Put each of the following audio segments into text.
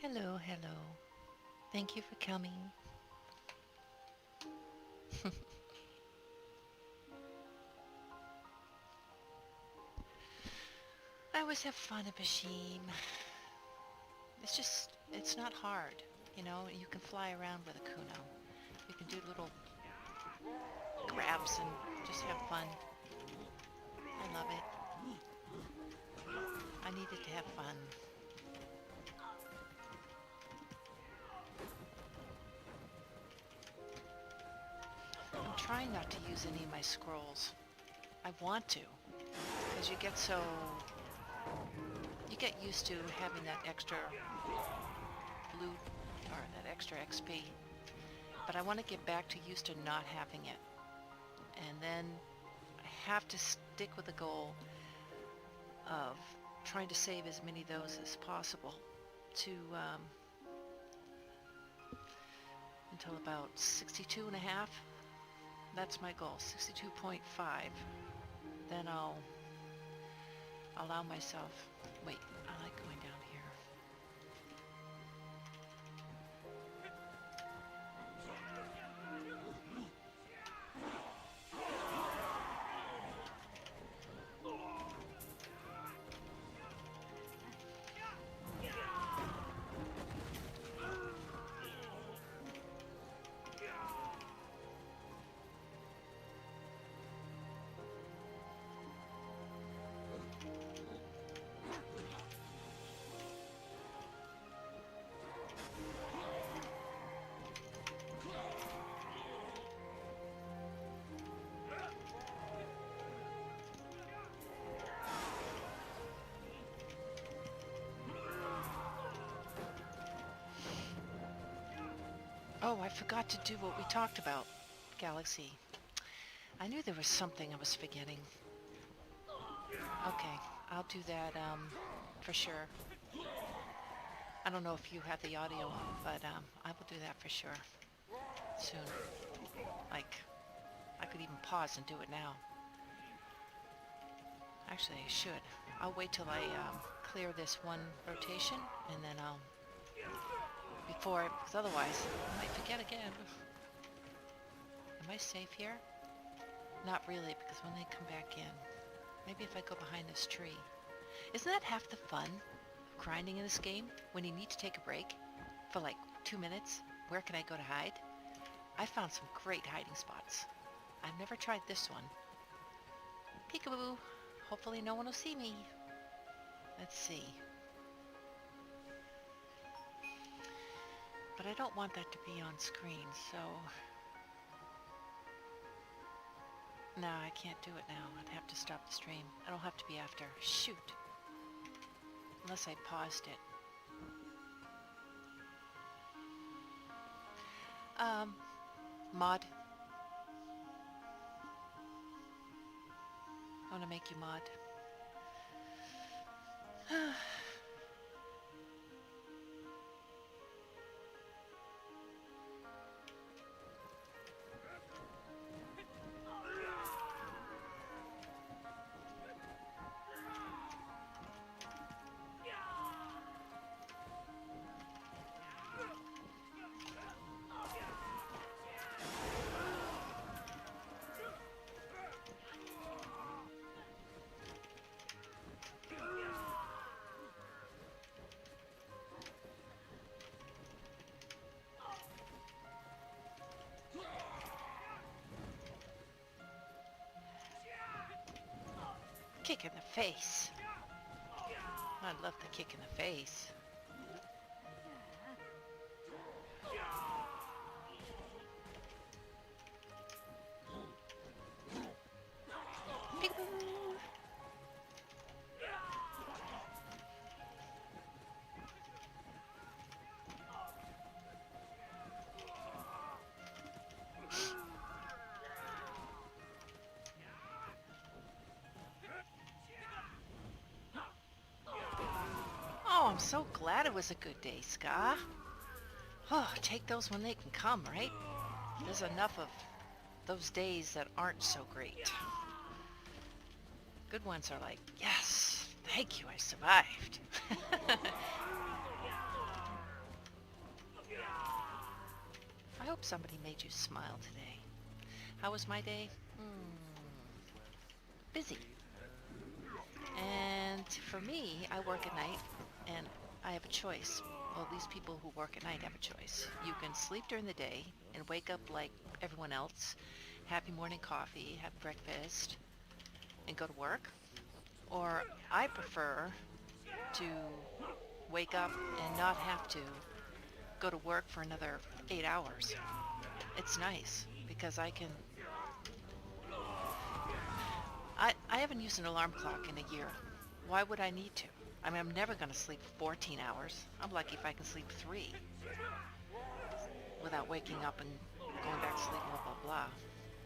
Hello, hello. Thank you for coming. I always have fun at Bashim. It's not hard. You know, you can fly around with a Kuno. You can do little grabs and just have fun. I love it. I needed to have fun. I'm trying not to use any of my scrolls. I want to, because you get used to having that extra loot or that extra XP. But I want to get back to used to not having it. And then I have to stick with the goal of trying to save as many of those as possible to until about 62 and a half. That's my goal, 62.5. Then I'll allow myself, wait, I like going down here. Oh, I forgot to do what we talked about, Galaxy. I knew there was something I was forgetting. Okay, I'll do that, for sure. I don't know if you have the audio on, but, I will do that for sure. Soon. Like, I could even pause and do it now. Actually, I should. I'll wait till I, clear this one rotation, and then I'll... because otherwise, I might forget again. Am I safe here? Not really, because when they come back in, maybe if I go behind this tree. Isn't that half the fun of grinding in this game? When you need to take a break for like 2 minutes, where can I go to hide? I found some great hiding spots. I've never tried this one. Peekaboo. Hopefully no one will see me. Let's see. But I don't want that to be on screen, so... No, I can't do it now. I'd have to stop the stream. It'll have to be after. Shoot. Unless I paused it. Mod. I want to make you mod. Kick in the face. I love the kick in the face. Peekaboo. Oh, I'm so glad it was a good day, Ska. Oh, take those when they can come, right? There's enough of those days that aren't so great. Good ones are like, yes, thank you, I survived. I hope somebody made you smile today. How was my day? Busy. And for me, I work at night, and I have a choice. Well, these people who work at night have a choice. You can sleep during the day and wake up like everyone else, have your morning coffee, have breakfast, and go to work. Or I prefer to wake up and not have to go to work for another 8 hours. It's nice because I can... I haven't used an alarm clock in a year. Why would I need to? I mean, I'm never going to sleep 14 hours. I'm lucky if I can sleep 3 without waking up and going back to sleep, blah, blah, blah.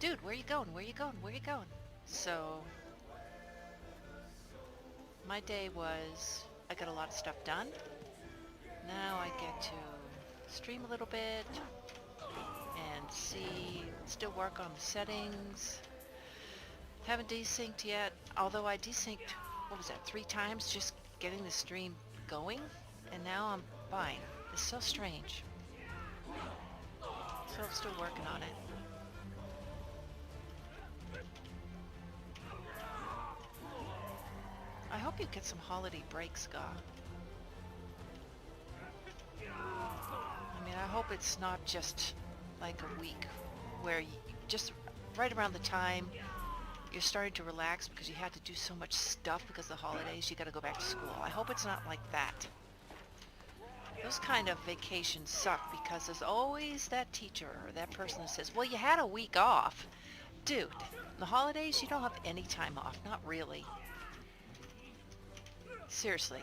Dude, where you going? Where you going? Where you going? So, my day was, I got a lot of stuff done. Now I get to stream a little bit and still work on the settings. Haven't desynced yet, although I desynced, what was that, 3 times just getting the stream going, and now I'm fine. It's so strange. So I'm still working on it. I hope you get some holiday breaks, Ska. I mean, I hope it's not just like a week where you just right around the time you're starting to relax because you had to do so much stuff because of the holidays, you got to go back to school. I hope it's not like that. Those kind of vacations suck because there's always that teacher or that person that says, well, you had a week off. Dude, the holidays, you don't have any time off. Not really. Seriously.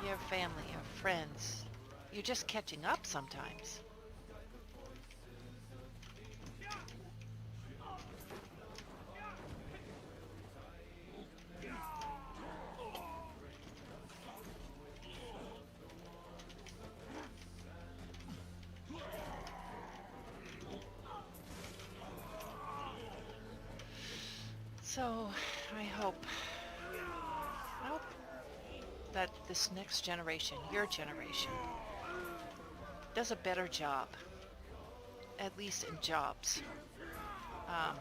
You have family, you have friends. You're just catching up sometimes. So, I hope that this next generation, your generation, does a better job, at least in jobs. Um,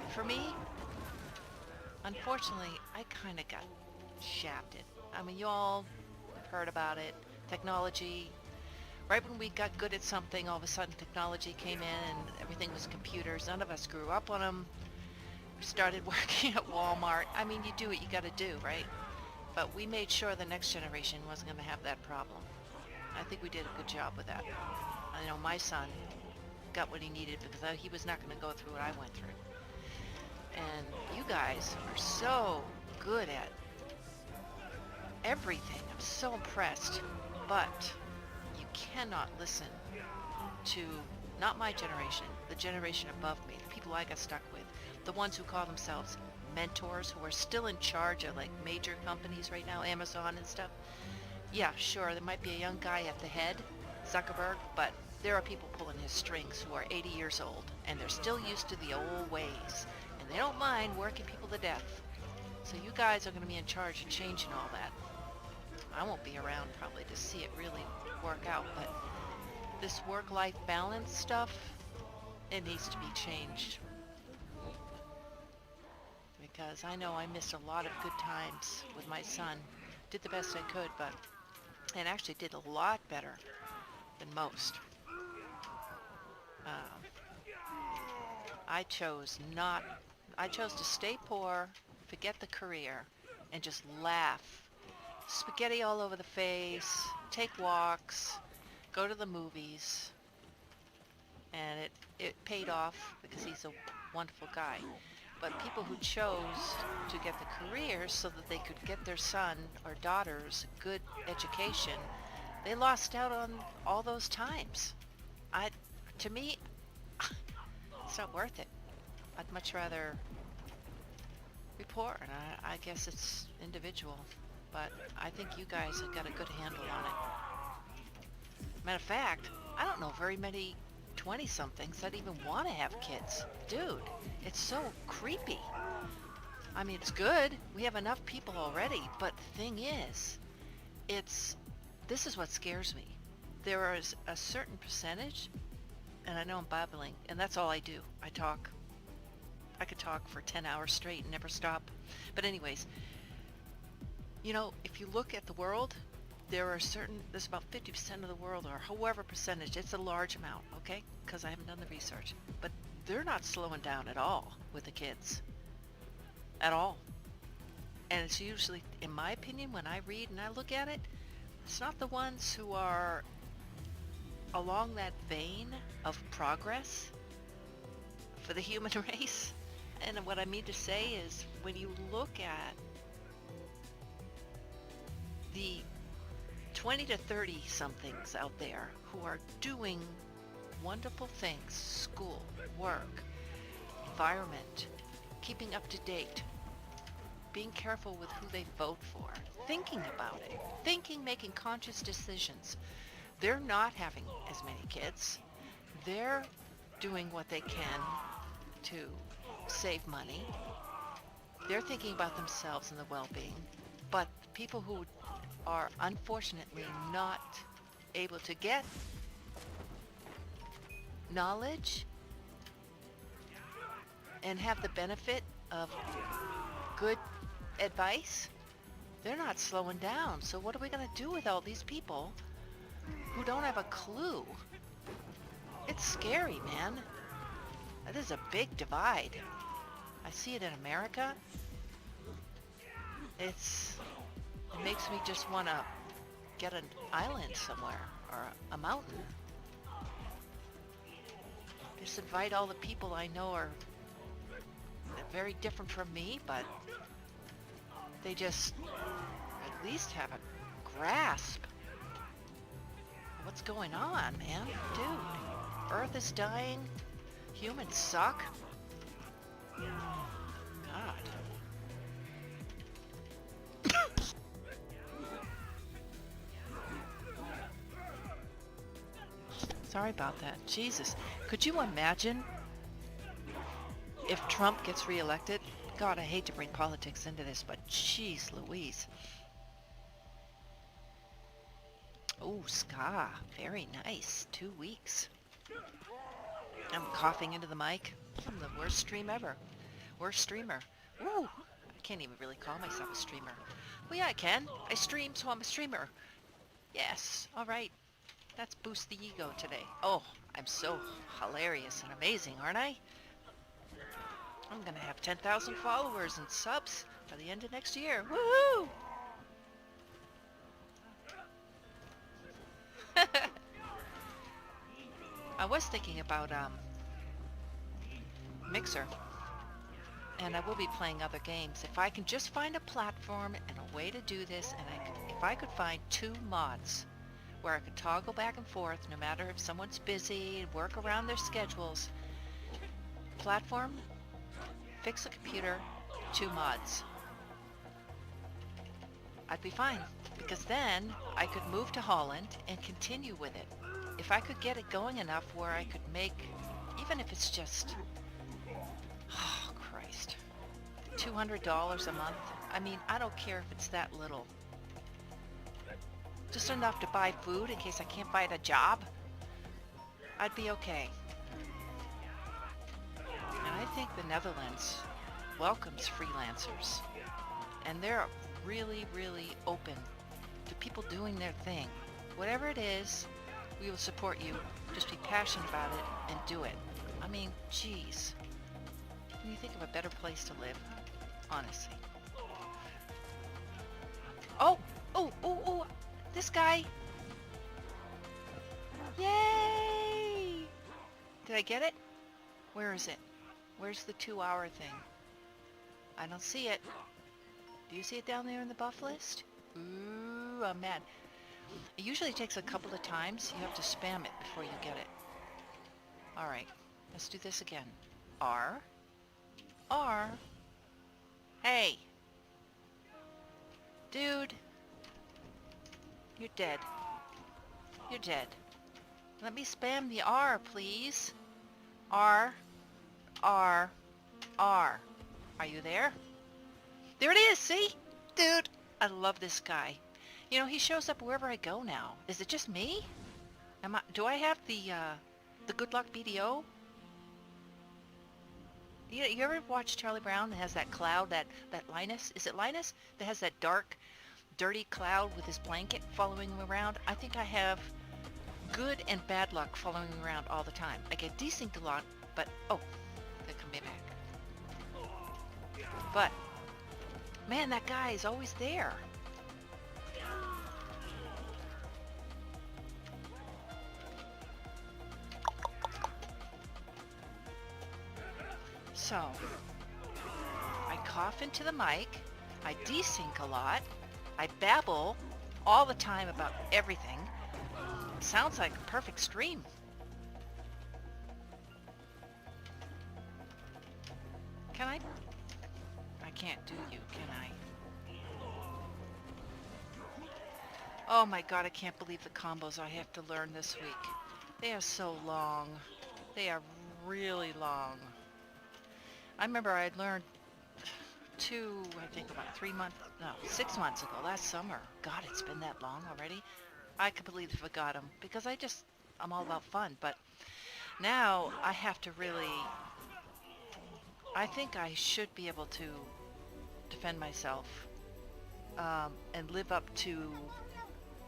for me, unfortunately, I kind of got shafted. I mean, you all have heard about it. Technology. Right when we got good at something, all of a sudden technology came in and everything was computers. None of us grew up on them. We started working at Walmart. I mean, you do what you got to do, right? But we made sure the next generation wasn't going to have that problem. I think we did a good job with that. I know my son got what he needed because he was not going to go through what I went through. And you guys are so good at everything. I'm so impressed. But you cannot listen to, not my generation, the generation above me, the people I got stuck with, the ones who call themselves mentors, who are still in charge of like major companies right now, Amazon and stuff. Yeah, sure, there might be a young guy at the head, Zuckerberg, but there are people pulling his strings who are 80 years old, and they're still used to the old ways, and they don't mind working people to death. So you guys are going to be in charge of changing all that. I won't be around probably to see it really work out, but this work-life balance stuff, it needs to be changed. Because I know I missed a lot of good times with my son. Did the best I could, but and actually did a lot better than most. I chose to stay poor, forget the career, and just laugh. Spaghetti all over the face, take walks, go to the movies, and it paid off because he's a wonderful guy. But people who chose to get the career so that they could get their son or daughters good education, they lost out on all those times. To me, it's not worth it. I'd much rather be poor, and I guess it's individual. But I think you guys have got a good handle on it. Matter of fact, I don't know very many 20-somethings that even want to have kids. Dude, it's so creepy. I mean, it's good. We have enough people already, but the thing is, this is what scares me. There is a certain percentage, and I know I'm babbling, and that's all I do. I talk. I could talk for 10 hours straight and never stop. But anyways, you know, if you look at the world, there's about 50% of the world, or however percentage, it's a large amount, okay? Because I haven't done the research. But they're not slowing down at all with the kids. At all. And it's usually, in my opinion, when I read and I look at it, it's not the ones who are along that vein of progress for the human race. And what I mean to say is, when you look at the 20 to 30 somethings out there who are doing wonderful things, school, work, environment, keeping up to date, being careful with who they vote for, thinking about it, making conscious decisions. They're not having as many kids. They're doing what they can to save money. They're thinking about themselves and the well-being. But people who are unfortunately not able to get knowledge and have the benefit of good advice, they're not slowing down. So what are we going to do with all these people who don't have a clue? It's scary, man. There's a big divide. I see it in America. It makes me just want to get an island somewhere or a mountain. Just invite all the people I know are very different from me, but they just at least have a grasp of what's going on, man. Dude, Earth is dying. Humans suck. God. Sorry about that. Jesus. Could you imagine if Trump gets reelected, God, I hate to bring politics into this, but jeez Louise. Oh, ska. Very nice. 2 weeks. I'm coughing into the mic. I'm the worst stream ever. Worst streamer. Woo! I can't even really call myself a streamer. Well, yeah, I can. I stream, so I'm a streamer. Yes. All right. That's boost the ego today. Oh, I'm so hilarious and amazing, aren't I? I'm gonna have 10,000 followers and subs by the end of next year. Woohoo! I was thinking about Mixer, and I will be playing other games. If I can just find a platform and a way to do this, and if I could find 2 mods where I could toggle back and forth, no matter if someone's busy, work around their schedules. Platform, fix a computer, 2 mods. I'd be fine, because then I could move to Holland and continue with it. If I could get it going enough where I could make, even if it's just, oh Christ, $200 a month. I mean, I don't care if it's that little. Just enough to buy food in case I can't find a job. I'd be okay. And I think the Netherlands welcomes freelancers. And they're really, really open to people doing their thing. Whatever it is, we will support you. Just be passionate about it and do it. I mean, geez. Can you think of a better place to live? Honestly. Oh! Oh! Oh! Oh! This guy! Yay! Did I get it? Where is it? Where's the 2-hour thing? I don't see it. Do you see it down there in the buff list? Ooh, I'm mad. It usually takes a couple of times. You have to spam it before you get it. Alright, let's do this again. R. R. Hey! Dude! You're dead. You're dead. Let me spam the R, please. R. R. R. Are you there? There it is, see? Dude, I love this guy. You know, he shows up wherever I go now. Is it just me? Do I have the Good Luck BDO? You ever watch Charlie Brown that has that cloud, that Linus? Is it Linus? That has that dark, dirty cloud with his blanket following him around? I think I have good and bad luck following me around all the time. I get decent luck, but, oh, they come back. But, man, that guy is always there. So, I cough into the mic, I desync a lot, I babble all the time about everything. It sounds like a perfect stream. Can I? I can't do you, can I? Oh my god, I can't believe the combos I have to learn this week. They are so long. They are really long. I remember I had learned 6 months ago, last summer. God, it's been that long already. I completely forgot them because I'm all about fun. But now I have to really, I think I should be able to defend myself and live up to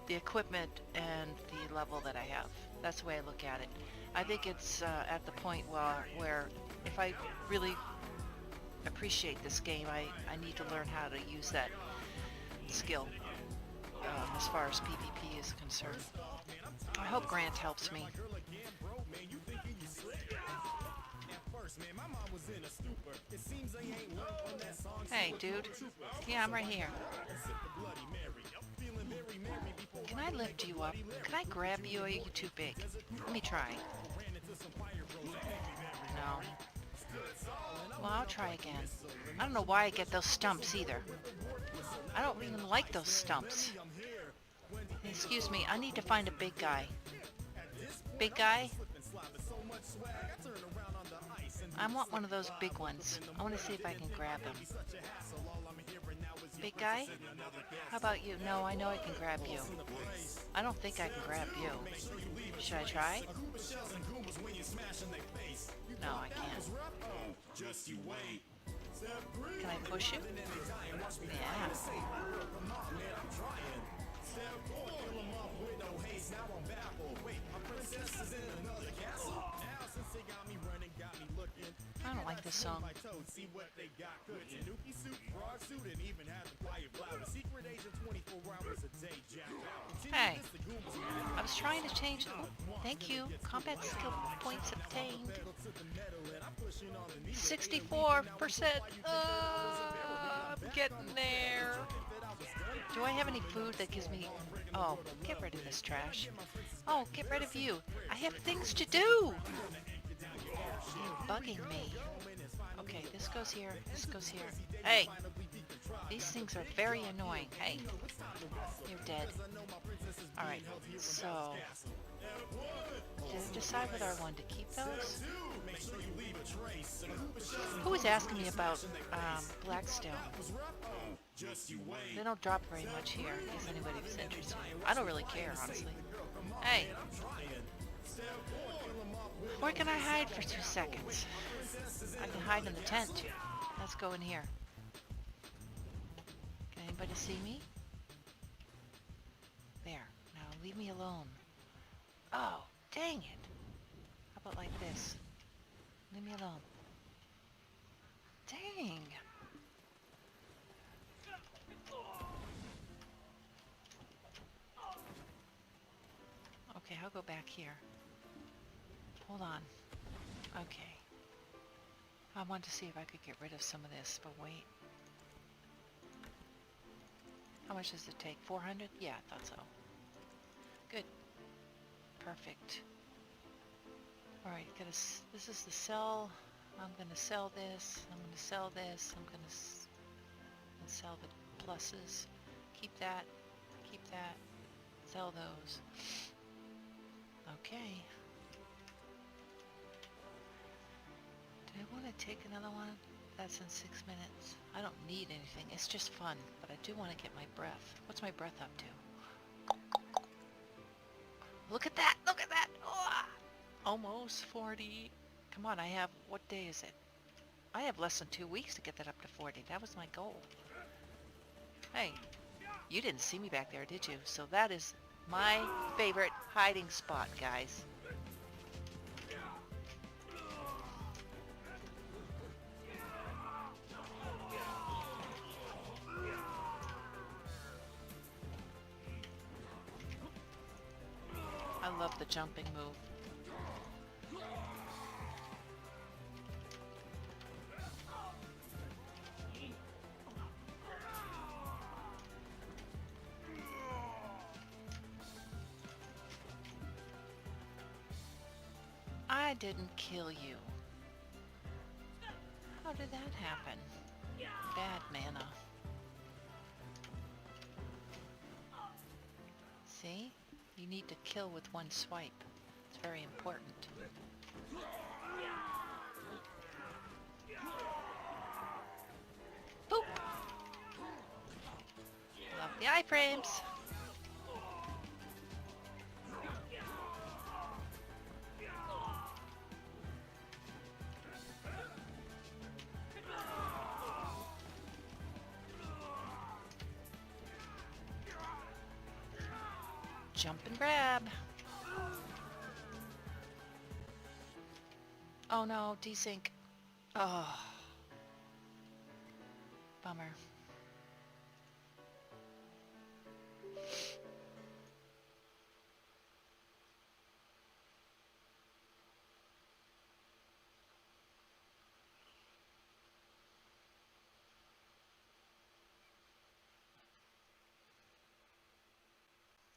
the equipment and the level that I have. That's the way I look at it. I think it's at the point where if I really appreciate this game, I need to learn how to use that skill as far as PvP is concerned. I hope Grant helps me. Hey, dude. Yeah, I'm right here. Can I lift you up? Can I grab you, or are you too big? Let me try. No. Well, I'll try again. I don't know why I get those stumps either. I don't even like those stumps. Excuse me, I need to find a big guy. Big guy? I want one of those big ones. I want to see if I can grab him. Big guy? How about you? No, I know I can grab you. I don't think I can grab you. Should I try? No, I can't. Can I push you? Yeah. I don't like this song. Hey, I was trying to change. Oh, thank you. Combat skill points obtained. 64%. I'm getting there. Do I have any food that gives me... Oh, get rid of this trash. Oh, get rid of you. I have things to do. You're bugging me. Okay, this goes here. This goes here. Hey! These things are very annoying. Hey! You're dead. Alright, so... Did I decide whether I wanted to keep those? Who was asking me about Blackstone? They don't drop very much here, in case anybody was interested. I don't really care, honestly. Hey! Where can I hide for 2 seconds? I can hide in the tent. Let's go in here. Can anybody see me? There. Now leave me alone. Oh, dang it. How about like this? Leave me alone. Dang. Okay, I'll go back here. Hold on. Okay. I wanted to see if I could get rid of some of this, but wait. How much does it take? 400? Yeah, I thought so. Good. Perfect. Alright, this is the sell. I'm gonna sell this. I'm gonna sell this. I'm gonna sell the pluses. Keep that. Keep that. Sell those. Okay. Do I want to take another one? That's in 6 minutes. I don't need anything. It's just fun, but I do want to get my breath. What's my breath up to? Look at that! Look at that! Oh, almost 40. Come on, I have... What day is it? I have less than 2 weeks to get that up to 40. That was my goal. Hey, you didn't see me back there, did you? So that is my favorite hiding spot, guys. I love the jumping move. I didn't kill you. How did that happen? Bad mana. See? You need to kill with one swipe. It's very important. Boop! Love the iframes! Jump and grab. Oh no, desync. Oh. Bummer.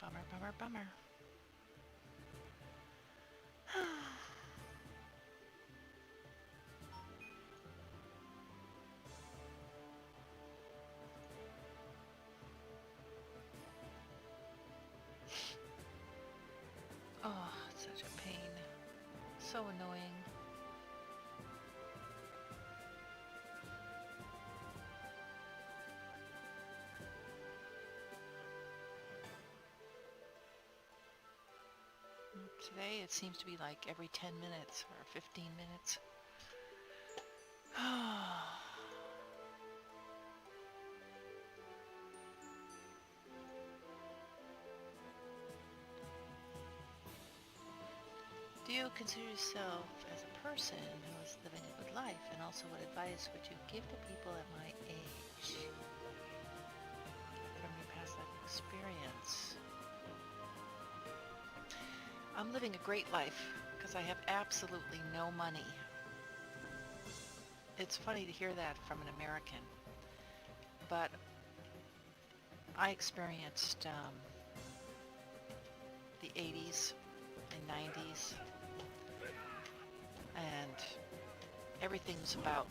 Bummer, bummer, bummer. Oh, it's such a pain. So annoying. Today it seems to be like every 10 minutes or 15 minutes. Do you consider yourself as a person who is living a good life, and also what advice would you give to people at my age from your past life experience? I'm living a great life because I have absolutely no money. It's funny to hear that from an American, but I experienced the 80s and 90s, and everything was about,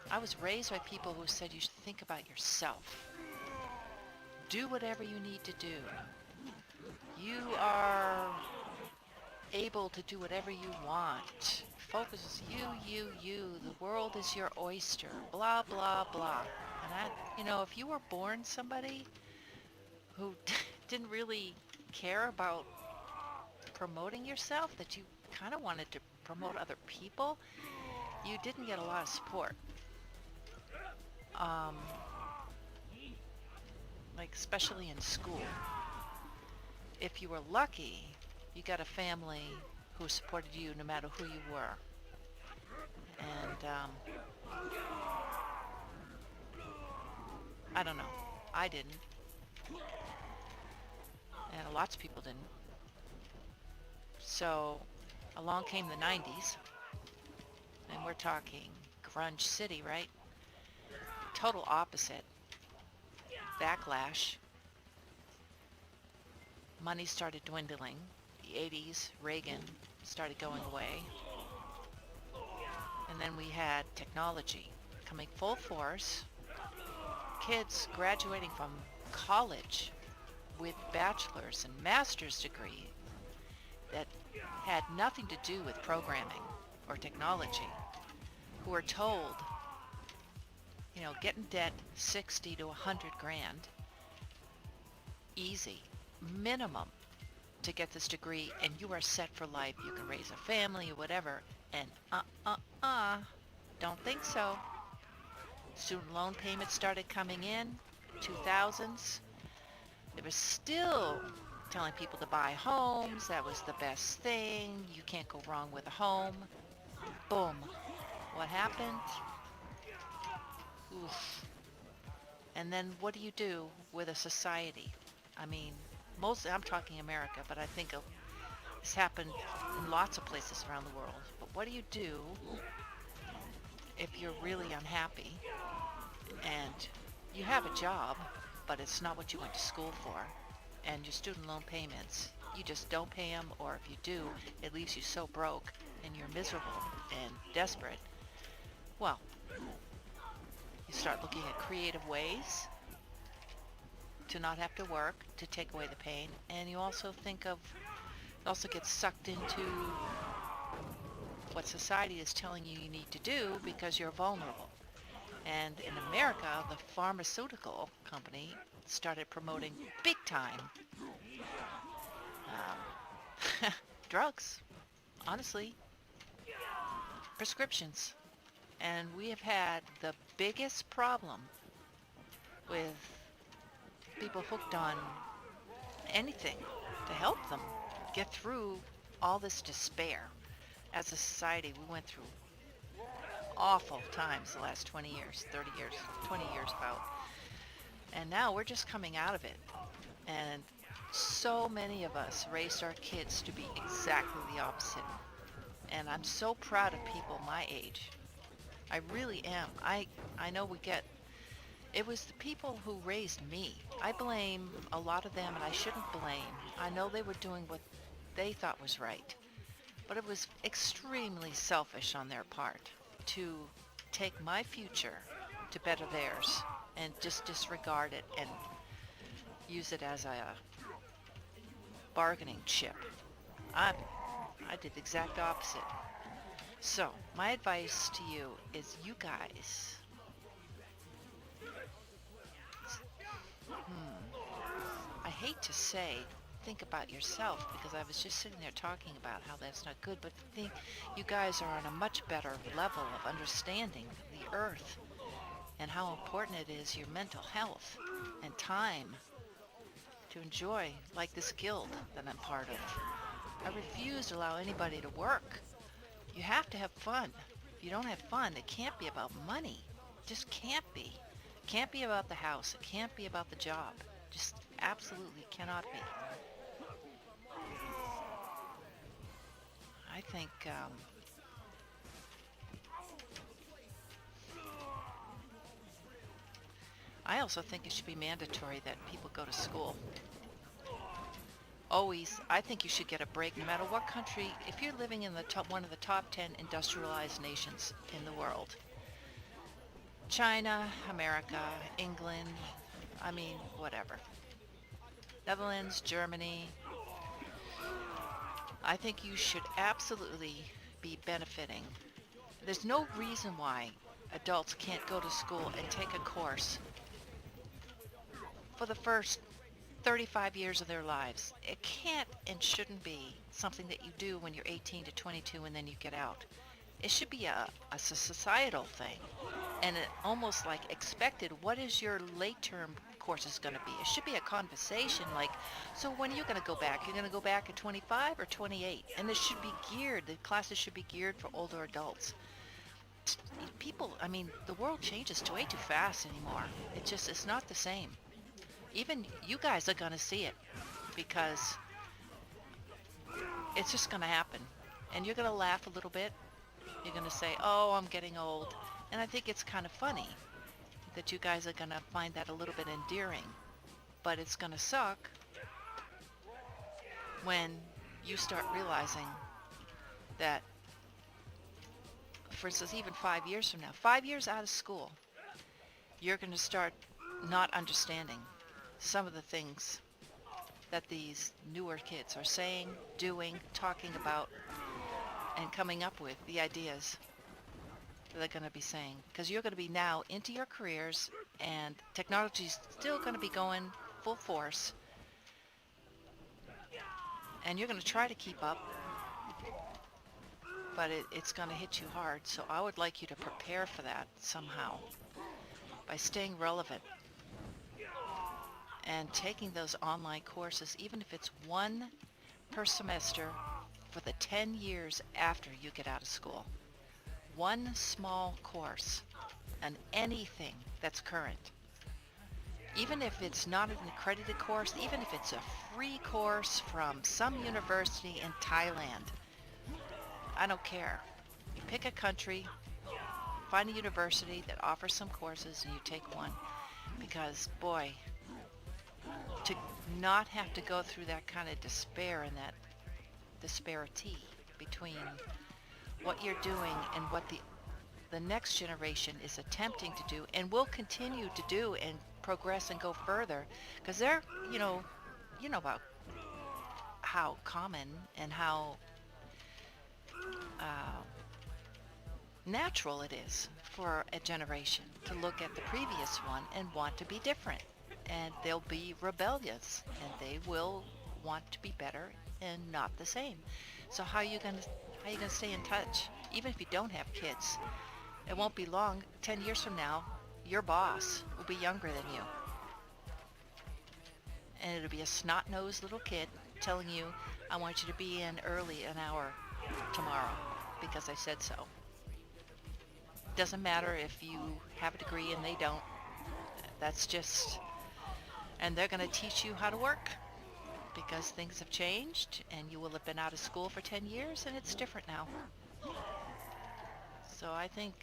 I was raised by people who said you should think about yourself. Do whatever you need to do. You are able to do whatever you want. Focus you. The world is your oyster. Blah, blah, blah. And if you were born somebody who didn't really care about promoting yourself, that you kind of wanted to promote other people, you didn't get a lot of support. Like especially in school. If you were lucky, you got a family who supported you no matter who you were. And I don't know. I didn't. And lots of people didn't. So along came the 90s. And we're talking grunge city, right? Total opposite. Backlash. Money started dwindling. The 80s, Reagan started going away. And then we had technology coming full force. Kids graduating from college with bachelor's and master's degree that had nothing to do with programming or technology, who are told, get in debt 60 to 100 grand, easy, minimum, to get this degree, and you are set for life. You can raise a family or whatever. And don't think so. Student loan payments started coming in, 2000s. They were still telling people to buy homes. That was the best thing. You can't go wrong with a home. Boom. What happened? Oof. And then what do you do with a society? I mean, mostly I'm talking America, but I think it's happened in lots of places around the world. But what do you do if you're really unhappy and you have a job, but it's not what you went to school for, and your student loan payments, you just don't pay them, or if you do, it leaves you so broke and you're miserable and desperate? Well, you start looking at creative ways to not have to work, to take away the pain, and you also get sucked into what society is telling you need to do because you're vulnerable. And in America, the pharmaceutical company started promoting big time drugs, honestly, prescriptions. And we have had the biggest problem with people hooked on anything to help them get through all this despair. As a society, we went through awful times the last 20 years, 30 years, 20 years about. And now we're just coming out of it. And so many of us raised our kids to be exactly the opposite. And I'm so proud of people my age. I really am. I know it was the people who raised me. I blame a lot of them, and I shouldn't blame. I know they were doing what they thought was right. But it was extremely selfish on their part to take my future to better theirs and just disregard it and use it as a bargaining chip. I did the exact opposite. So, my advice to you is you guys, I hate to say think about yourself, because I was just sitting there talking about how that's not good, but think you guys are on a much better level of understanding the earth and how important it is, your mental health and time to enjoy, like this guild that I'm part of. I refuse to allow anybody to work. You have to have fun. If you don't have fun, it can't be about money. It just can't be. It can't be about the house. It can't be about the job. Just absolutely cannot be. I think I also think it should be mandatory that people go to school. Always, I think you should get a break no matter what country. If you're living in the one of the top 10 industrialized nations in the world, China, America, England, I mean, whatever. Netherlands, Germany, I think you should absolutely be benefiting. There's no reason why adults can't go to school and take a course for the first 35 years of their lives. It can't and shouldn't be something that you do when you're 18 to 22 and then you get out. It should be a societal thing, and it almost like expected. What is your late term courses going to be? It should be a conversation like, so when are you going to go back? You're going to go back at 25 or 28? And it should be geared, the classes should be geared for older adults. People, I mean, the world changes way too fast anymore. It's not the same. Even you guys are going to see it, because it's just going to happen. And you're going to laugh a little bit. You're going to say, oh, I'm getting old. And I think it's kind of funny that you guys are going to find that a little bit endearing. But it's going to suck when you start realizing that, for instance, even 5 years from now, 5 years out of school, you're going to start not understanding some of the things that these newer kids are saying, doing, talking about, and coming up with, the ideas that they're going to be saying. Because you're going to be now into your careers, and technology's still going to be going full force, and you're going to try to keep up, but it's going to hit you hard. So I would like you to prepare for that somehow by staying relevant and taking those online courses, even if it's one per semester for the 10 years after you get out of school. One small course on anything that's current. Even if it's not an accredited course, even if it's a free course from some university in Thailand, I don't care. You pick a country, find a university that offers some courses, and you take one. Because, boy, to not have to go through that kind of despair and that disparity between what you're doing and what the next generation is attempting to do and will continue to do and progress and go further, because they're, you know about how common and how natural it is for a generation to look at the previous one and want to be different. And they'll be rebellious, and they will want to be better and not the same. So how are you gonna stay in touch? Even if you don't have kids, it won't be long. 10 years from now, your boss will be younger than you, and it'll be a snot-nosed little kid telling you, I want you to be in early an hour tomorrow because I said so. Doesn't matter if you have a degree and they don't. That's just, and they're going to teach you how to work, because things have changed and you will have been out of school for 10 years and it's different now. So I think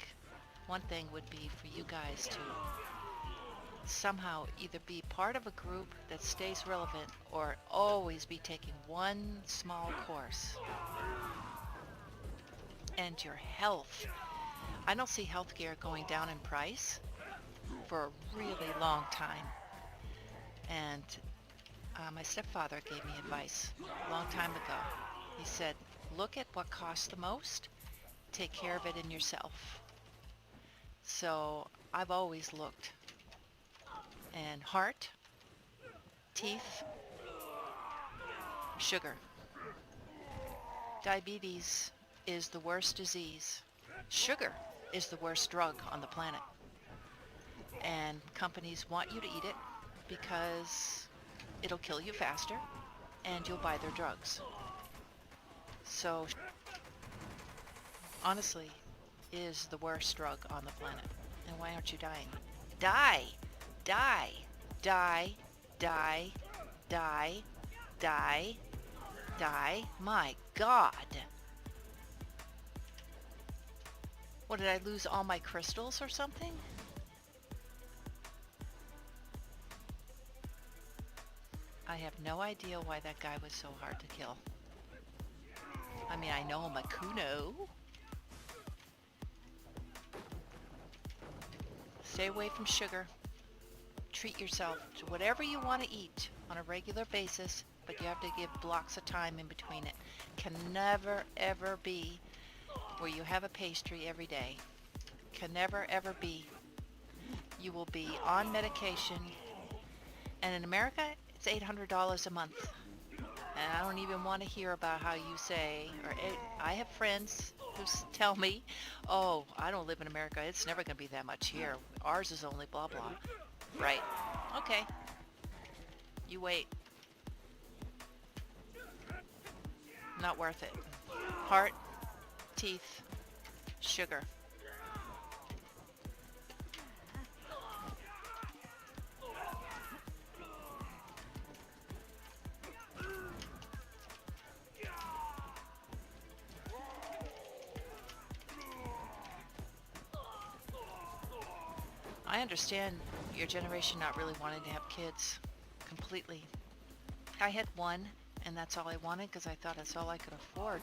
one thing would be for you guys to somehow either be part of a group that stays relevant or always be taking one small course. And your health. I don't see healthcare going down in price for a really long time. And my stepfather gave me advice a long time ago. He said, look at what costs the most, take care of it in yourself. So I've always looked. And heart, teeth, Sugar. Diabetes is the worst disease. Sugar is the worst drug on the planet. And companies want you to eat it because it'll kill you faster and you'll buy their drugs. So, honestly, is the worst drug on the planet. And why aren't you dying? Die! Die! Die! Die! Die! Die! Die! My God! What, did I lose all my crystals or something? I have no idea why that guy was so hard to kill. I mean, I know I'm a Kuno. Stay away from sugar. Treat yourself to whatever you want to eat on a regular basis, but you have to give blocks of time in between it. Can never, ever be where you have a pastry every day. Can never, ever be. You will be on medication. And in America, it's $800 a month. And I don't even want to hear about how you say, or I have friends who tell me, oh, I don't live in America. It's never going to be that much here. Ours is only blah, blah. Right. Okay. You wait. Not worth it. Heart, teeth, sugar. I understand your generation not really wanting to have kids completely. I had one, and that's all I wanted because I thought that's all I could afford.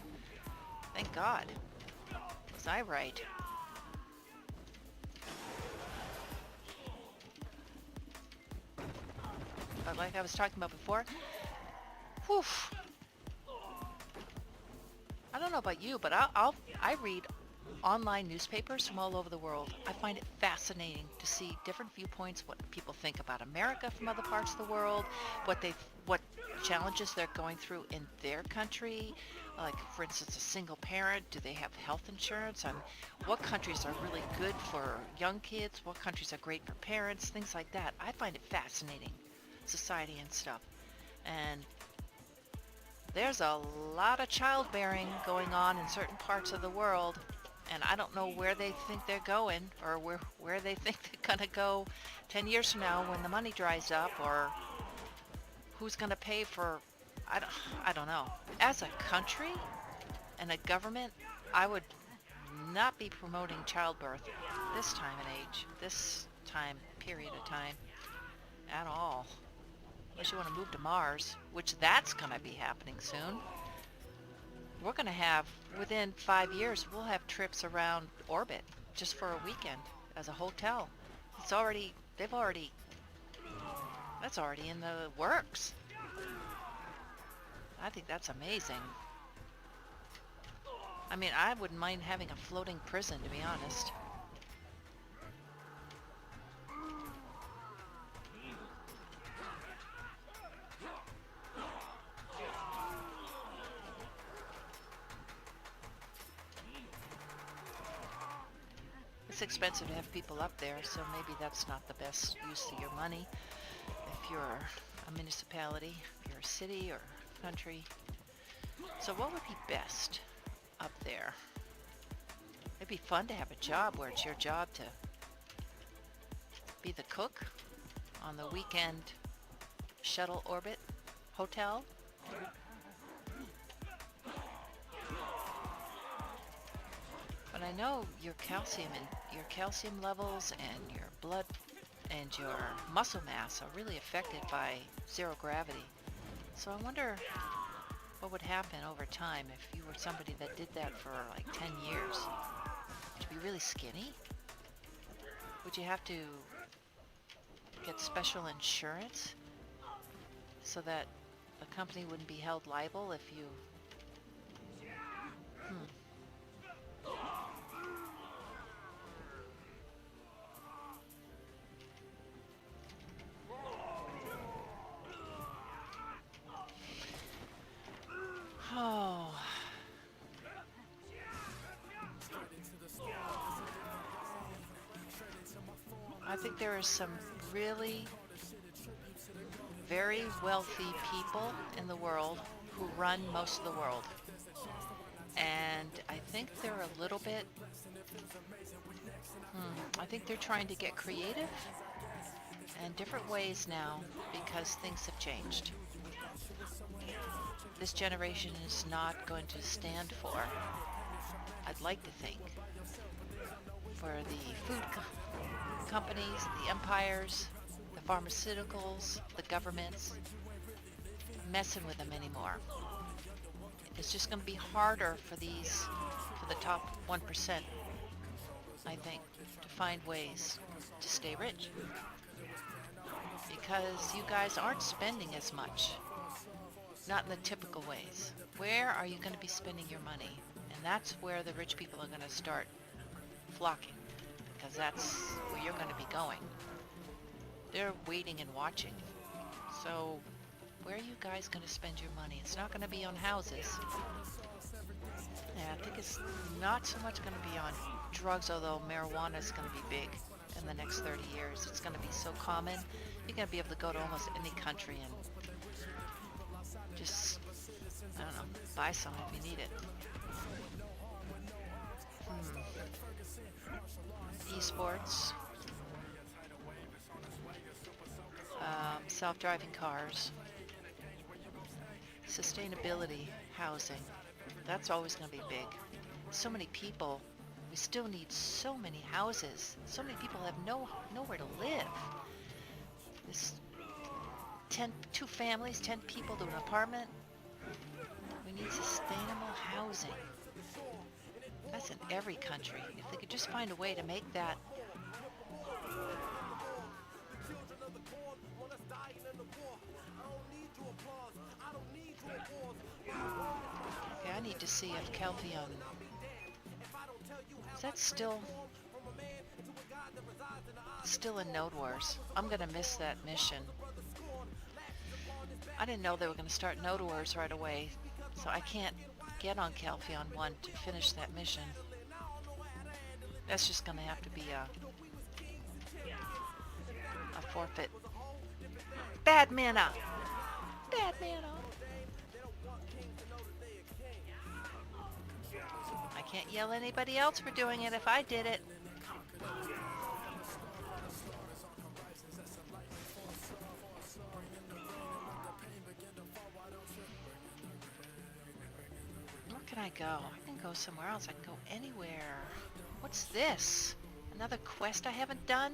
Thank God. Was I right? But like I was talking about before, whew. I don't know about you, but I read online newspapers from all over the world. I find it fascinating to see different viewpoints, what people think about America from other parts of the world, what challenges they're going through in their country. Like, for instance, a single parent, do they have health insurance? What countries are really good for young kids? What countries are great for parents? Things like that. I find it fascinating, society and stuff. And there's a lot of childbearing going on in certain parts of the world. And I don't know where they think they're going, or where they think they're going to go 10 years from now when the money dries up, or who's going to pay for, I don't know. As a country and a government, I would not be promoting childbirth this time and age, this time, period of time, at all. Unless you want to move to Mars, which that's going to be happening soon. We're going to have, within 5 years, we'll have trips around orbit just for a weekend as a hotel. That's already in the works. I think that's amazing. I mean, I wouldn't mind having a floating prison, to be honest. It's expensive to have people up there, so maybe that's not the best use of your money. If you're a municipality, if you're a city or country. So what would be best up there? It'd be fun to have a job where it's your job to be the cook on the weekend shuttle orbit hotel. But I know your calcium levels and your blood and your muscle mass are really affected by zero gravity. So I wonder what would happen over time if you were somebody that did that for like 10 years. Would you be really skinny? Would you have to get special insurance so that the company wouldn't be held liable if you... think there are some really very wealthy people in the world who run most of the world. And I think they're a little bit, I think they're trying to get creative and different ways now because things have changed. This generation is not going to stand for, I'd like to think, for the food companies, the empires, the pharmaceuticals, the governments, messing with them anymore. It's just going to be harder for the top 1%, I think, to find ways to stay rich. Because you guys aren't spending as much. Not in the typical ways. Where are you going to be spending your money? And that's where the rich people are going to start flocking. Because that's where you're going to be going. They're waiting and watching. So, where are you guys going to spend your money? It's not going to be on houses. Yeah, I think it's not so much going to be on drugs, although marijuana is going to be big in the next 30 years. It's going to be so common. You're going to be able to go to almost any country and just, I don't know, buy some if you need it. Esports. Self-driving cars. Sustainability, housing. That's always going to be big. So many people. We still need so many houses. So many people have nowhere to live. This 2 families, 10 people to an apartment. We need sustainable housing. That's in every country. If they could just find a way to make that. Okay, I need to see if Calpheon. Is that still in Node Wars? I'm gonna miss that mission. I didn't know they were gonna start Node Wars right away, so I can't get on Calpheon 1 to finish that mission. That's just gonna have to be a forfeit. Bad mana! Bad mana! I can't yell at anybody else for doing it if I did it. Where can I go? I can go somewhere else. I can go anywhere. What's this? Another quest I haven't done?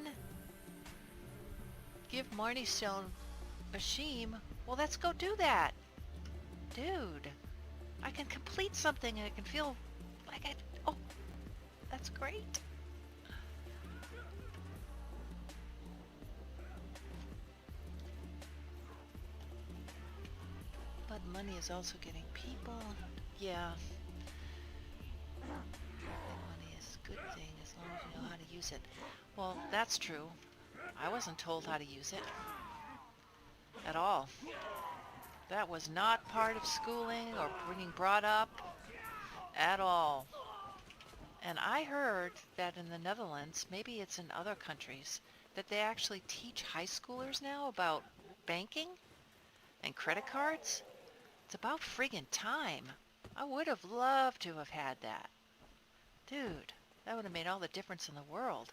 Give Marnie Stone Bashim. Well, let's go do that. Dude. I can complete something and I can feel like oh, that's great. But money is also getting people. Yeah. Money is a good thing as long as you know how to use it. Well, that's true. I wasn't told how to use it. At all. That was not part of schooling or being brought up at all. And I heard that in the Netherlands, maybe it's in other countries, that they actually teach high schoolers now about banking and credit cards. It's about friggin' time. I would have loved to have had that. Dude, that would have made all the difference in the world.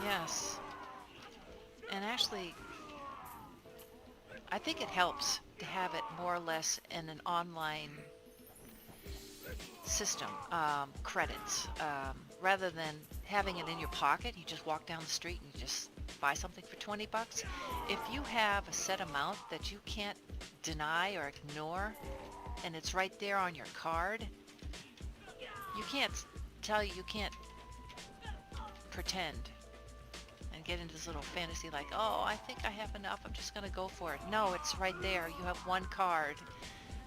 Yes. And actually, I think it helps to have it more or less in an online system, credits, rather than having it in your pocket. You just walk down the street and you just buy something for 20 bucks. If you have a set amount that you can't deny or ignore, and it's right there on your card, you can't pretend and get into this little fantasy like, oh, I think I have enough, I'm just gonna go for it. No, it's right there. You have one card.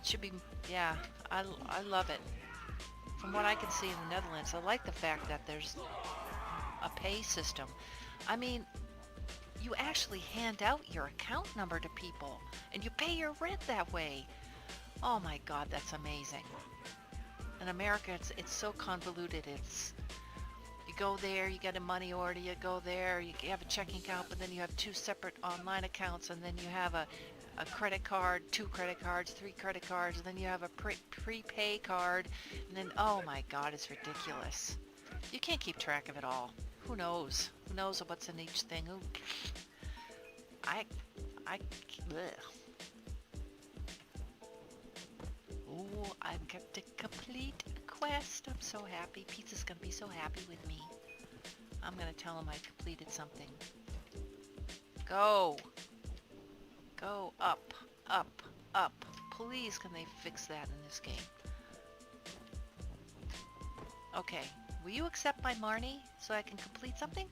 It should be, yeah, I love it. From what I can see in the Netherlands, I like the fact that there's a pay system. I mean, you actually hand out your account number to people and you pay your rent that way. Oh my God, that's amazing. In America, it's so convoluted. It's you go there, you get a money order, you go there, you have a checking account, but then you have two separate online accounts, and then you have a credit card, two credit cards, three credit cards, and then you have a prepay card, and then, oh my God, it's ridiculous. You can't keep track of it all. Who knows? Who knows what's in each thing? Ooh, I, bleh. Ooh, I've got to complete a quest. I'm so happy. Pizza's gonna be so happy with me. I'm gonna tell him I completed something. Go! Go up, up, up. Please, can they fix that in this game? Okay, will you accept my Marnie so I can complete something?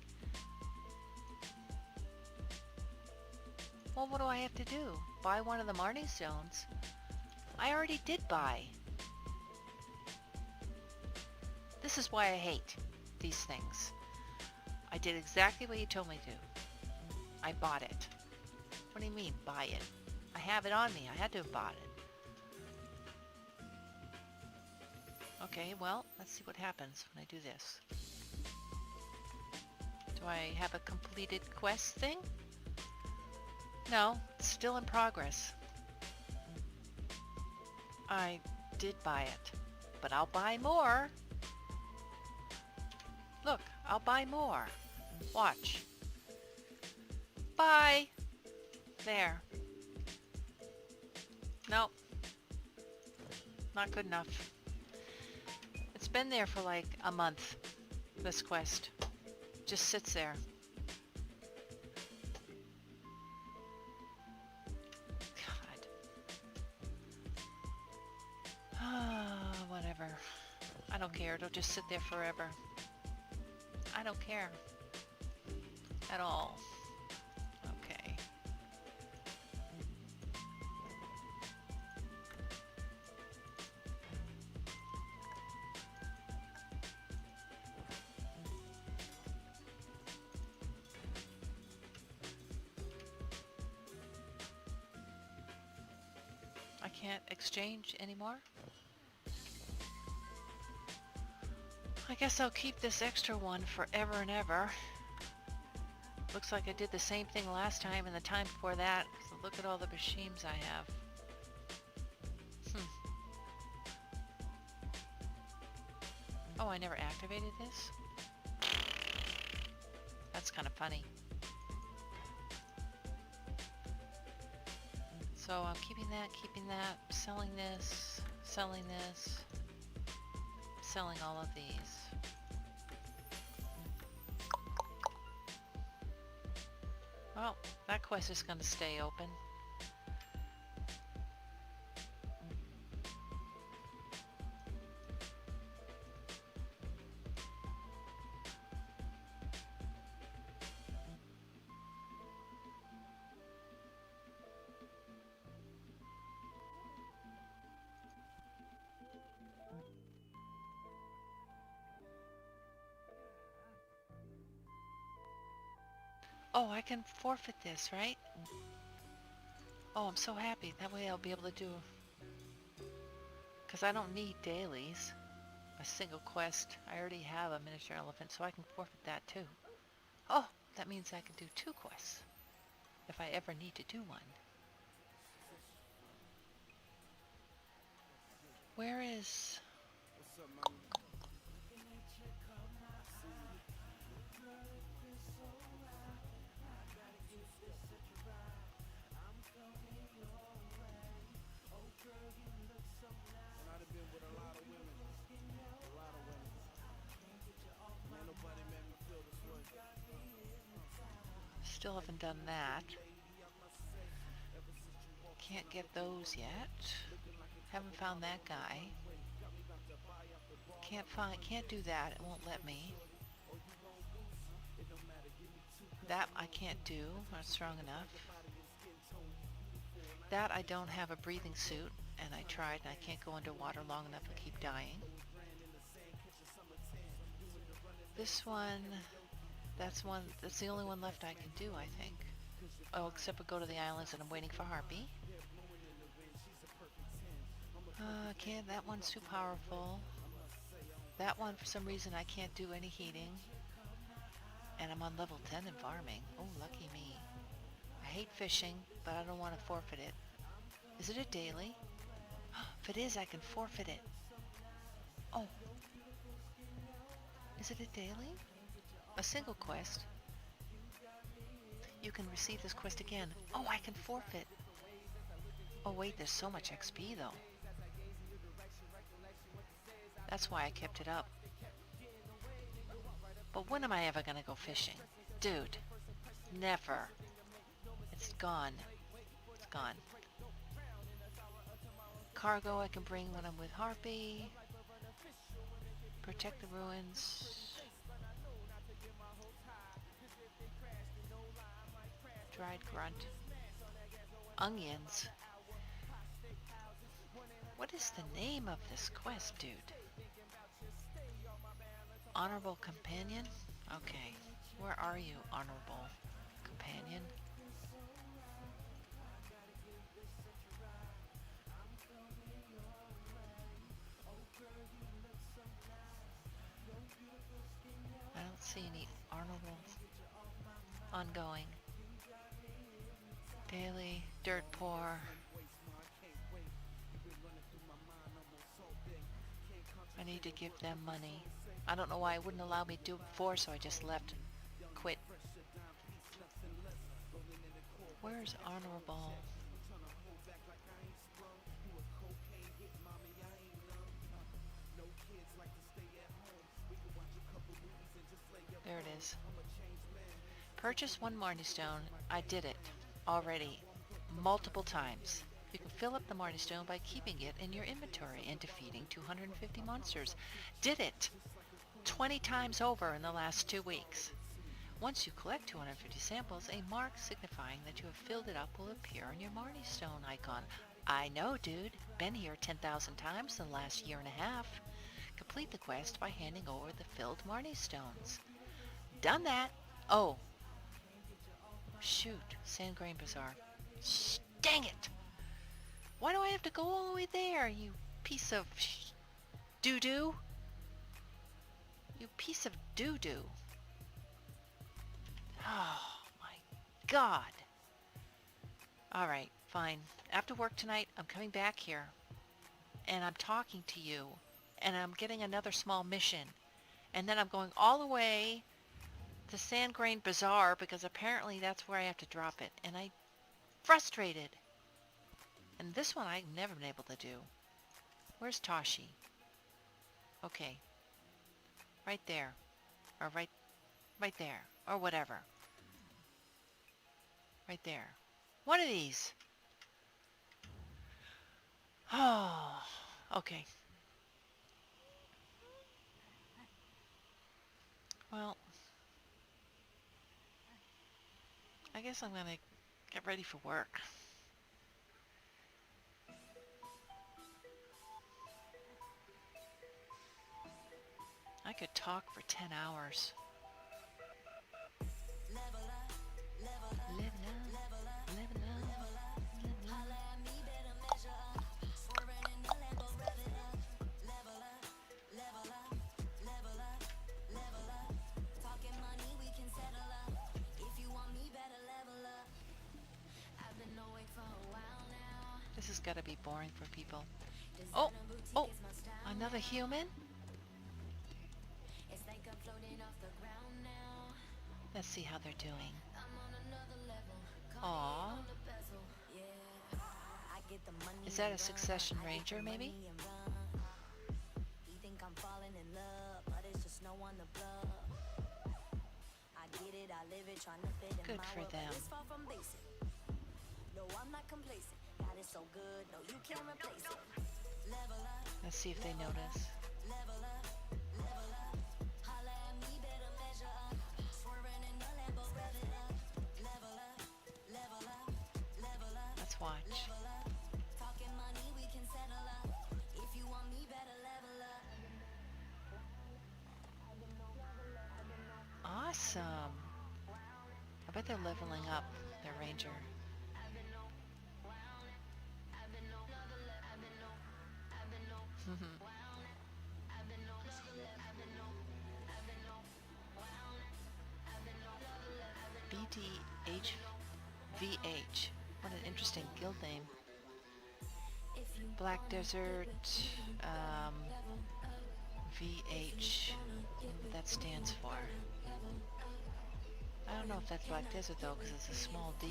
Well, what do I have to do? Buy one of the Marnie stones? I already did buy. This is why I hate these things. I did exactly what you told me to. I bought it. What do you mean, buy it? I have it on me. I had to have bought it. Okay, well, let's see what happens when I do this. Do I have a completed quest thing? No, it's still in progress. I did buy it, but I'll buy more. Look, I'll buy more. Watch. Buy. There. Nope. Not good enough. It's been there for like a month, this quest. Just sits there. God. Whatever. I don't care. It'll just sit there forever. I don't care. At all. Okay. I can't exchange anymore? I guess I'll keep this extra one forever and ever. Looks like I did the same thing last time and the time before that. So look at all the Bashims I have. Oh, I never activated this? That's kind of funny. So I'm keeping that, selling this, selling all of these. Well, that quest is going to stay open. Oh, I can forfeit this, right? Oh, I'm so happy. That way I'll be able to do... Because I don't need dailies. A single quest. I already have a miniature elephant, so I can forfeit that too. Oh, that means I can do 2 quests. If I ever need to do one. Where is... Still haven't done that. Can't get those yet. Haven't found that guy. Can't do that. It won't let me. That I can't do. Not strong enough. That I don't have a breathing suit, and I tried, and I can't go underwater long enough to keep dying. This one, that's the only one left I can do, I think. Oh, except for go to the islands, and I'm waiting for Harpy. Can't, that one's too powerful. That one, for some reason, I can't do any heating. And I'm on level 10 in farming. Oh, lucky me. I hate fishing, but I don't want to forfeit it. Is it a daily? If it is, I can forfeit it. Oh. Is it a daily? A single quest. You can receive this quest again. Oh, I can forfeit. Oh, wait, there's so much XP, though. That's why I kept it up. But when am I ever gonna go fishing? Dude, never. It's gone. It's gone. Cargo I can bring when I'm with Harpy. Protect the ruins. Dried grunt. Onions. What is the name of this quest, dude? Honorable Companion? Okay. Where are you, Honorable Companion? I don't see any honorables. Ongoing. Daily. Dirt poor. I need to give them money. I don't know why it wouldn't allow me to do it before, so I just left. Quit. Where's Honorable? There it is. Purchase one Marnie Stone. I did it already multiple times. You can fill up the Marnie Stone by keeping it in your inventory and defeating 250 monsters. Did it 20 times over in the last 2 weeks. Once you collect 250 samples, a mark signifying that you have filled it up will appear on your Marnie Stone icon. I know, dude. Been here 10,000 times in the last year and a half. Complete the quest by handing over the filled Marnie Stones. Done that. Oh. Shoot. Sandgrain Bazaar. Dang it! Why do I have to go all the way there, you piece of doo-doo? You piece of doo-doo. Oh, my God. Alright, fine. After work tonight, I'm coming back here. And I'm talking to you. And I'm getting another small mission. And then I'm going all the way to Sandgrain Bazaar because apparently that's where I have to drop it. And I'm frustrated. And this one I've never been able to do. Where's Toshi? Okay. Right there. Or right there. Or whatever. Right there. One of these. Oh, okay. Well, I guess I'm gonna get ready for work. I could talk for 10 hours. Living up, living up, living up. This has got to be boring for people. Oh, oh, another human? Let's see how they're doing. Aww. Is that a Succession Ranger, maybe? Good for them. Let's see if they notice. Let's watch. Awesome. I bet they're leveling up their ranger. BDO-VH. What an interesting guild name. Black Desert, VH. That stands for. I don't know if that's Black Desert though, because it's a small D.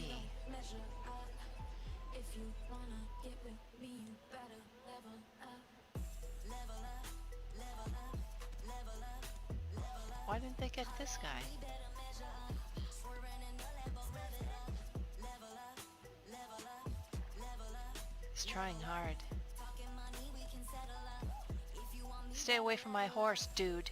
Why didn't they get this guy? He's trying hard. Stay away from my horse, dude.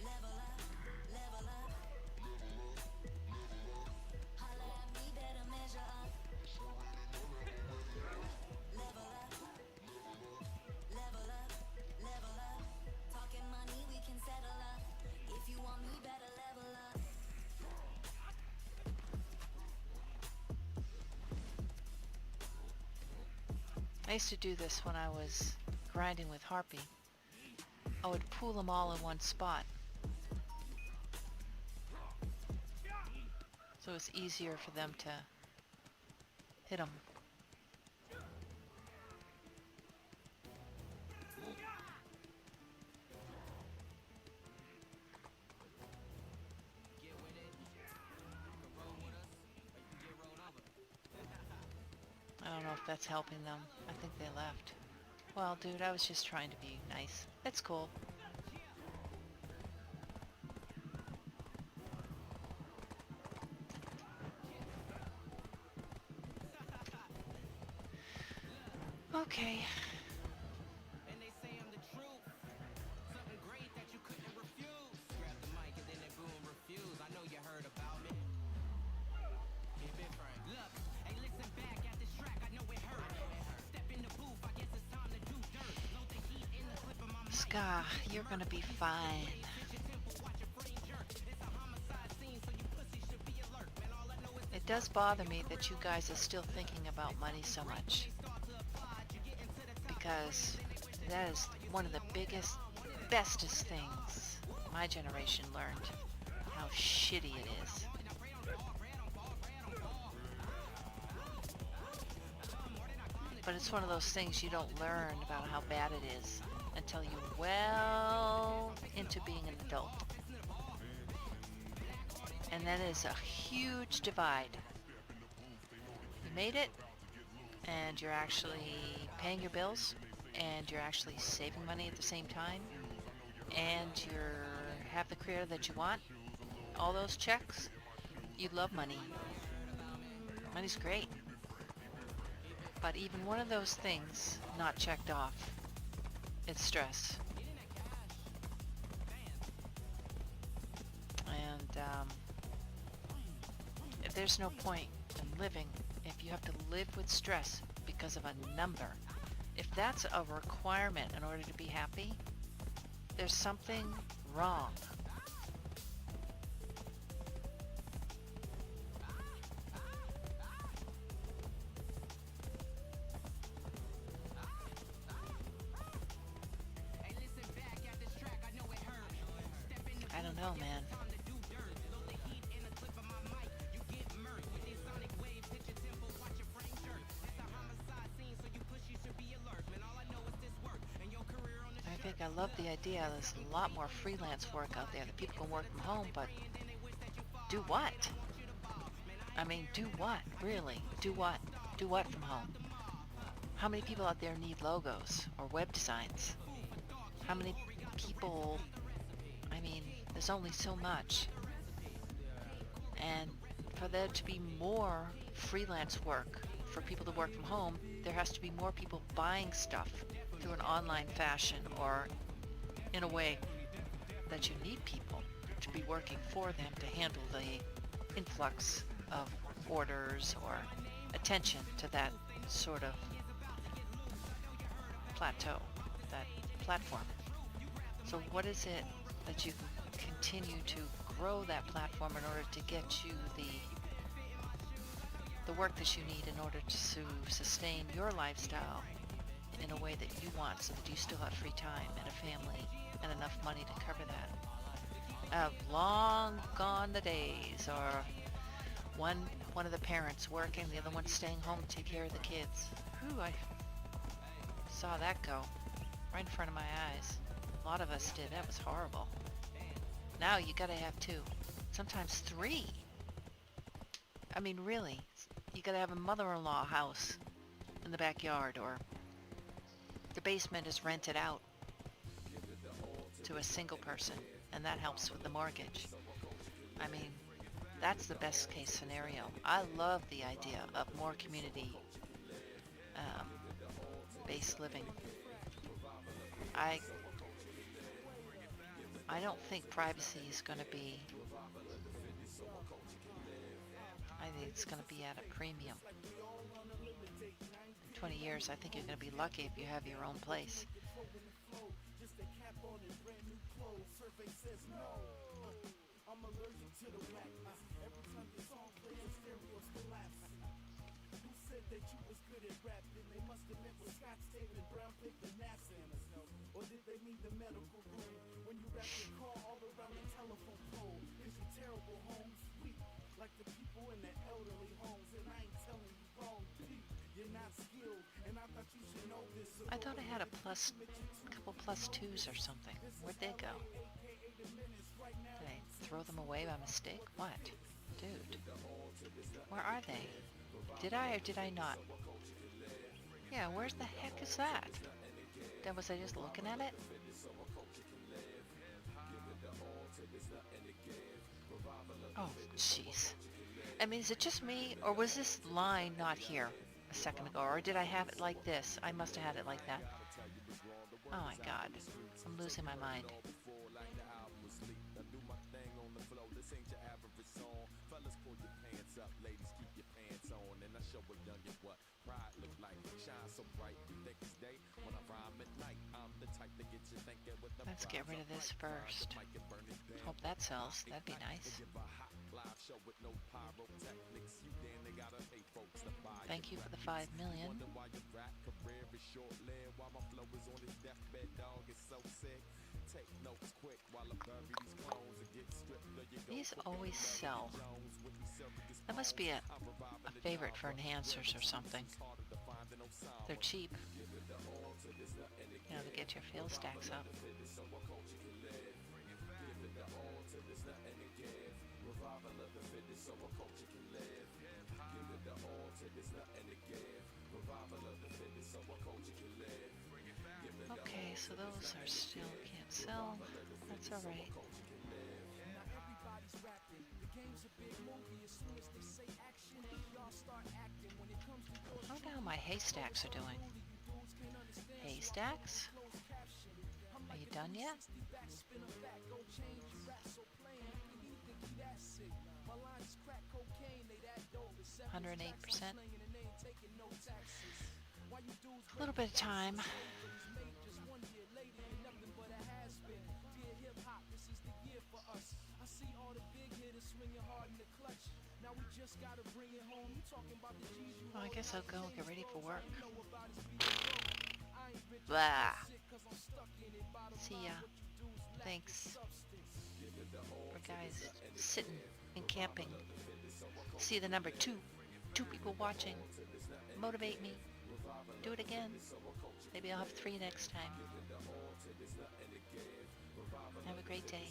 I used to do this when I was grinding with Harpy. I would pool them all in one spot. So it's easier for them to hit them. I don't know if that's helping them. I think they left. Well, dude, I was just trying to be nice. It's cool. Okay. And they say I'm the truth. Something great that you couldn't refuse. Grab the mic and then they boom refuse. I know you heard about me. Keep it frank. Look, hey, listen back at this track. I know it hurt. Step in the booth. I guess it's time to do dirt. Load the heat in the clip of my mic. Ska, you're gonna be fine. It does bother me that you guys are still thinking about money so much. Because that is one of the biggest, bestest things my generation learned. How shitty it is. But it's one of those things you don't learn about how bad it is until you're well into being an adult. And that is a huge divide. You made it, and you're actually paying your bills, and you're actually saving money at the same time, and you have the career that you want, all those checks. You love money. Money's great. But even one of those things not checked off, it's stress. And if there's no point in living if you have to live with stress because of a number, if that's a requirement in order to be happy, there's something wrong. I don't know, man. I think I love the idea. There's a lot more freelance work out there that people can work from home, but do what? I mean, do what? Really? Do what? Do what from home? How many people out there need logos or web designs? How many people... I mean, there's only so much. And for there to be more freelance work for people to work from home, there has to be more people buying stuff through an online fashion or in a way that you need people to be working for them to handle the influx of orders or attention to that sort of plateau, that platform. So what is it that you can continue to grow that platform in order to get you the work that you need in order to sustain your lifestyle in a way that you want so that you still have free time and a family and enough money to cover that. Long gone the days, or one of the parents working, the other one staying home to take care of the kids. Whew, I saw that go right in front of my eyes. A lot of us did. That was horrible. Now you gotta have two, sometimes three. I mean, really, you gotta have a mother-in-law house in the backyard, or the basement is rented out to a single person, and that helps with the mortgage. I mean, that's the best case scenario. I love the idea of more community based living. I don't think privacy is going to be, I think it's going to be at a premium. In 20 years, I think you're going to be lucky if you have your own place. I thought I had a couple plus twos or something. Where'd they go? Did I throw them away by mistake? What? Dude. Where are they? Did I or did I not? Yeah, where's the heck is that? Was I just looking at it? Oh, jeez. I mean, is it just me, or was this line not here a second ago, or did I have it like this? I must have had it like that. Oh my god. I'm losing my mind. Let's get rid of this first. Hope that sells. That'd be nice. Thank you for the 5 million. These always sell. That must be a favorite for enhancers or something. They're cheap. You know, to get your field stacks up. Okay, so those are still can't sell. That's alright. I wonder how my haystacks are doing. Haystacks? Are you done yet? 108%. A little bit of time. Well, I guess I'll go and get ready for work. Blah. See ya. Thanks for guys sitting and camping. See the number 2 people watching. Motivate me. Do it again. Maybe I'll have 3 next time. Have a great day.